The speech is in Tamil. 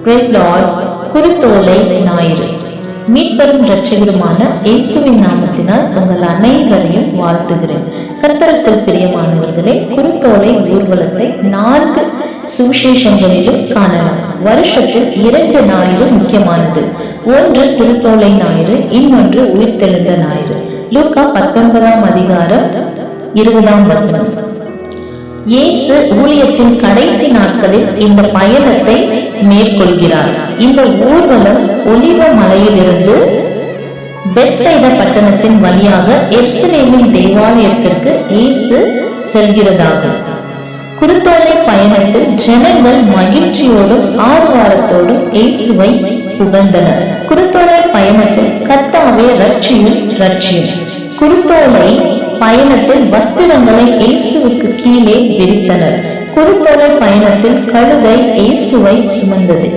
Price Lord. குருத்தோலை ஞாயிறு. மீட்பரும் இரட்சகருமான இயேசுவின் நாமத்தினால் உங்கள் அனைவரையும் வாழ்த்துகிறேன். கர்த்தருக்குள் பிரியமானவர்களே, குருத்தோலை ஊர்வலத்தை 4 சுவிசேஷங்களிலும் காணலாம். வருஷத்தில் 2 ஞாயிறு முக்கியமானது. ஒன்று குருத்தோலை ஞாயிறு, இன்னொன்று உயிர்த்தெழுந்த ஞாயிறு. லூக்கா 19ஆம் அதிகாரம் 20ஆம் வசனம். இயேசு ஊழியத்தின் கடைசி நாட்களில் இந்த பயணத்தை மேற்கொள்கிறார். இந்த ஊர்வலம் ஒலிவ மலையிலிருந்து பெத்சைதா பட்டணத்தின் வழியாக எருசலேமின் தேவாலயத்திற்கு இயேசு செல்கிறதாகும். குருத்தோலை பயணத்தில் ஜனங்கள் மகிழ்ச்சியோடும் ஆர்வாரத்தோடும் இயேசுவை புகழ்ந்தனர். குருத்தோலை பயணத்தில் கர்த்தாவே ரட்சியும் ரட்சியும். குருத்தோலை பயணத்தில் வஸ்திரங்களை இயேசுவுக்கு கீழே விரித்தனர். குருத்தோலை பயணத்தில் கழுதை இயேசுவை சுமந்தது.